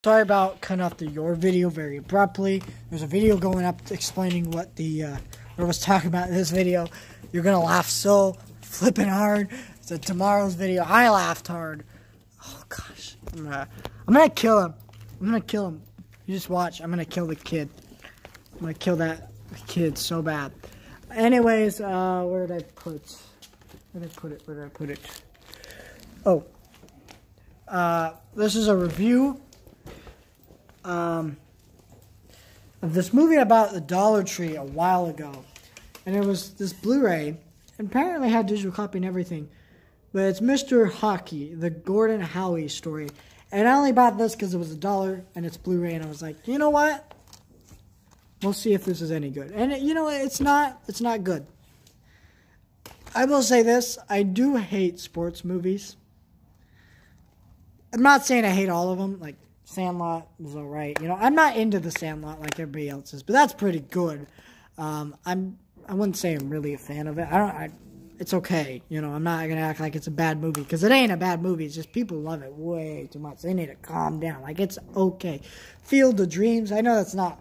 Sorry about cutting off your video very abruptly. There's a video going up explaining what I was talking about in this video. You're gonna laugh so flipping hard. So tomorrow's video, I laughed hard. Oh gosh, I'm gonna kill him. I'm gonna kill him. You just watch. I'm gonna kill the kid. I'm gonna kill that kid so bad. Anyways, where did I put it? Where did I put it? Oh, this is a review of this movie about the Dollar Tree a while ago, and it was this Blu-ray, and apparently had digital copy and everything, but it's Mr. Hockey, the Gordie Howe story, and I only bought this because it was $1 and it's Blu-ray, and I was like, you know what, we'll see if this is any good, and you know what, it's not good. I will say this, I do hate sports movies. I'm not saying I hate all of them, like Sandlot was alright. You know, I'm not into the Sandlot like everybody else is, but that's pretty good. I wouldn't say I'm really a fan of it. It's okay. You know, I'm not gonna act like it's a bad movie, because it ain't a bad movie. It's just people love it way too much. They need to calm down. Like, it's okay. Field of Dreams. I know that's not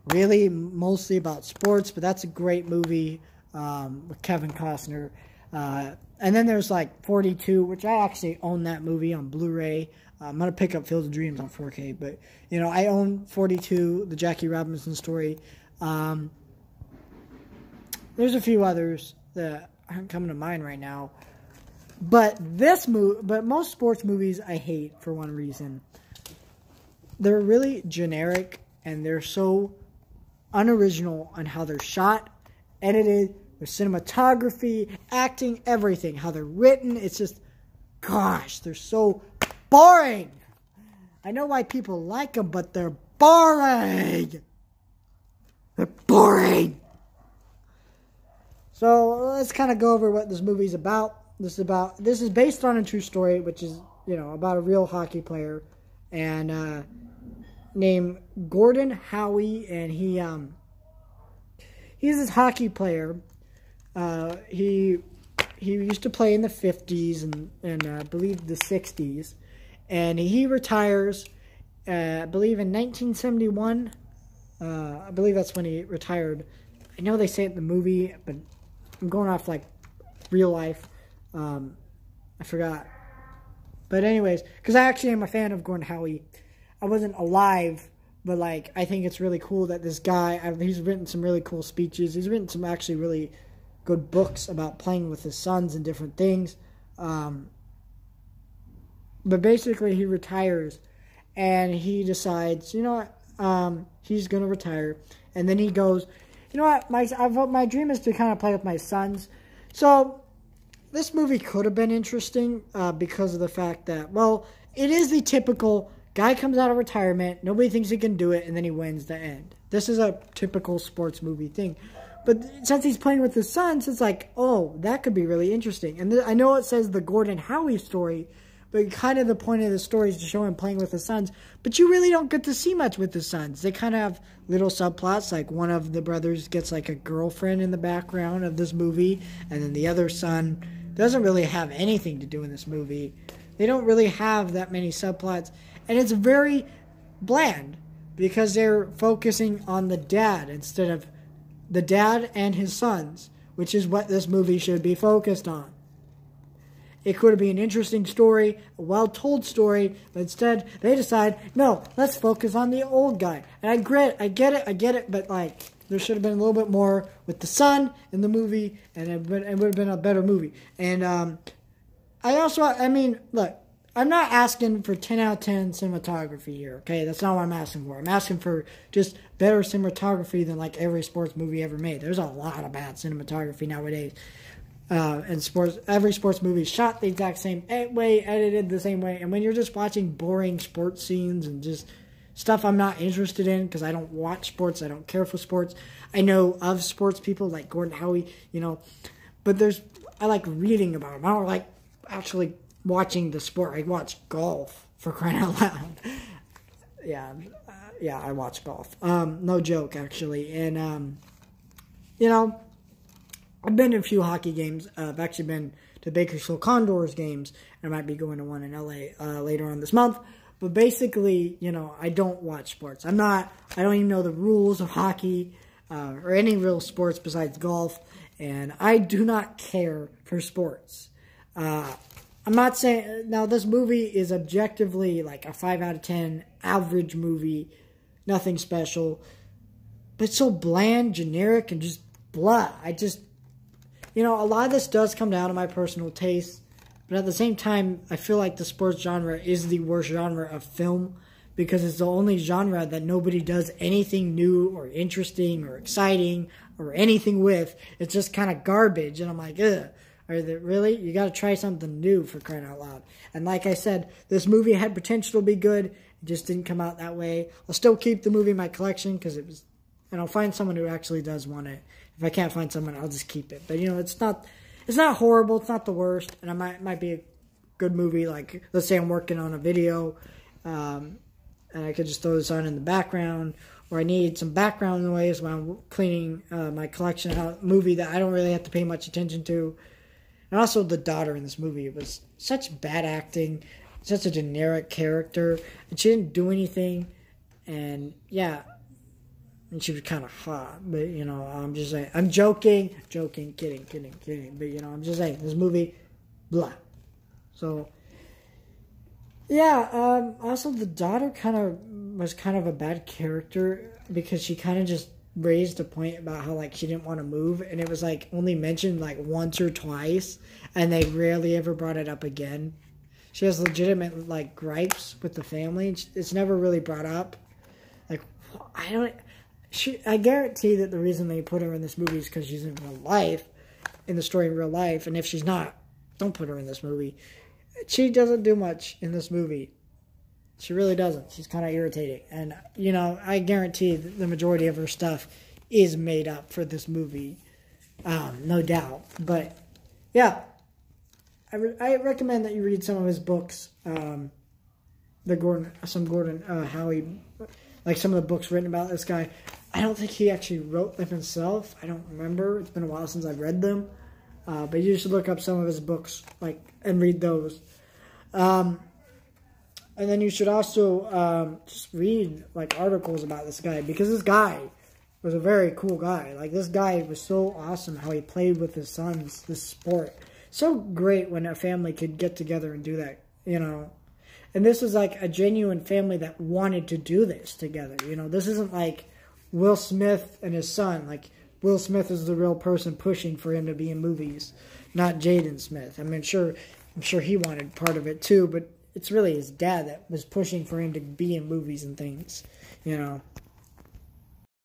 really mostly about sports, but that's a great movie with Kevin Costner. And then there's like 42, which I actually own that movie on Blu-ray. I'm going to pick up Field of Dreams on 4K, but, you know, I own 42, the Jackie Robinson story. There's a few others that aren't coming to mind right now. But most sports movies I hate for one reason. They're really generic, and they're so unoriginal on how they're shot, edited, their cinematography, acting, everything. How they're written, it's just, gosh, they're so boring. I know why people like them, but they're boring. They're boring. So let's kind of go over what this movie's about. This is based on a true story, which is, you know, about a real hockey player, and named Gordie Howe, and he's this hockey player. He used to play in the 50s and I believe the 60s, and he retires, I believe in 1971. I believe that's when he retired. I know they say it in the movie, but I'm going off like real life. I forgot. But anyways, because I actually am a fan of Gordie Howe. I wasn't alive, but like, I think it's really cool that this guy, he's written some really cool speeches. He's written some actually really good books about playing with his sons and different things. But basically, he retires, and he decides, you know what, he's going to retire. And then he goes, you know what, my dream is to kind of play with my sons. So this movie could have been interesting because of the fact that, well, it is the typical guy comes out of retirement, nobody thinks he can do it, and then he wins the end. This is a typical sports movie thing. But since he's playing with his sons, it's like, oh, that could be really interesting. And I know it says the Gordie Howe story, but kind of the point of the story is to show him playing with his sons. But you really don't get to see much with his sons. They kind of have little subplots, like one of the brothers gets like a girlfriend in the background of this movie, and then the other son doesn't really have anything to do in this movie. They don't really have that many subplots. And it's very bland, because they're focusing on the dad instead of the dad and his sons, which is what this movie should be focused on. It could be an interesting story, a well-told story, but instead they decide, no, let's focus on the old guy. And I get it, but like, there should have been a little bit more with the son in the movie, and it would have been a better movie. And I mean, look, I'm not asking for 10 out of 10 cinematography here, okay? That's not what I'm asking for. I'm asking for just better cinematography than like every sports movie ever made. There's a lot of bad cinematography nowadays. And every sports movie is shot the exact same way, edited the same way. And when you're just watching boring sports scenes and just stuff I'm not interested in, because I don't watch sports, I don't care for sports. I know of sports people like Gordie Howe, you know, but I like reading about them. I don't like actually watching the sport. I watch golf, for crying out loud. Yeah, I watch golf. No joke, actually. And, you know, I've been to a few hockey games. I've actually been to Bakersfield Condors games, and I might be going to one in LA later on this month. But basically, you know, I don't watch sports. I don't even know the rules of hockey or any real sports besides golf. And I do not care for sports. I'm not saying... Now, this movie is objectively like a 5 out of 10 average movie. Nothing special. But it's so bland, generic, and just blah. I just... You know, a lot of this does come down to my personal taste. But at the same time, I feel like the sports genre is the worst genre of film. Because it's the only genre that nobody does anything new or interesting or exciting or anything with. It's just kind of garbage. And I'm like, ugh. Are they really? You got to try something new, for crying out loud. And like I said, this movie had potential to be good. It just didn't come out that way. I'll still keep the movie in my collection because it was... And I'll find someone who actually does want it. If I can't find someone, I'll just keep it. But, you know, it's not horrible. It's not the worst. And it might be a good movie. Like, let's say I'm working on a video. And I could just throw this on in the background. Or I need some background noise while I'm cleaning my collection out. Movie that I don't really have to pay much attention to. And also the daughter in this movie. It was such bad acting. Such a generic character. And she didn't do anything. And, yeah. And she was kind of hot. But, you know, I'm just saying. I'm joking. Joking. Kidding. But, you know, I'm just saying. This movie, blah. So, yeah. Also, the daughter was kind of a bad character. Because she kind of just raised a point about how, like, she didn't want to move. And it was, like, only mentioned, like, once or twice. And they rarely ever brought it up again. She has legitimate, like, gripes with the family. It's never really brought up. Like, I guarantee that the reason they put her in this movie is because she's in real life. In the story in real life. And if she's not, don't put her in this movie. She doesn't do much in this movie. She really doesn't. She's kind of irritating. And, you know, I guarantee that the majority of her stuff is made up for this movie. No doubt. But, yeah. I recommend that you read some of his books. Gordie, Howe, like some of the books written about this guy. I don't think he actually wrote them himself. I don't remember. It's been a while since I've read them. But you should look up some of his books and read those. And then you should also just read like articles about this guy. Because this guy was a very cool guy. Like, this guy was so awesome how he played with his sons, this sport. So great when a family could get together and do that, you know. And this is like a genuine family that wanted to do this together, you know. This isn't like Will Smith and his son. Like, Will Smith is the real person pushing for him to be in movies, not Jaden Smith. I mean, I'm sure he wanted part of it too, but it's really his dad that was pushing for him to be in movies and things, you know.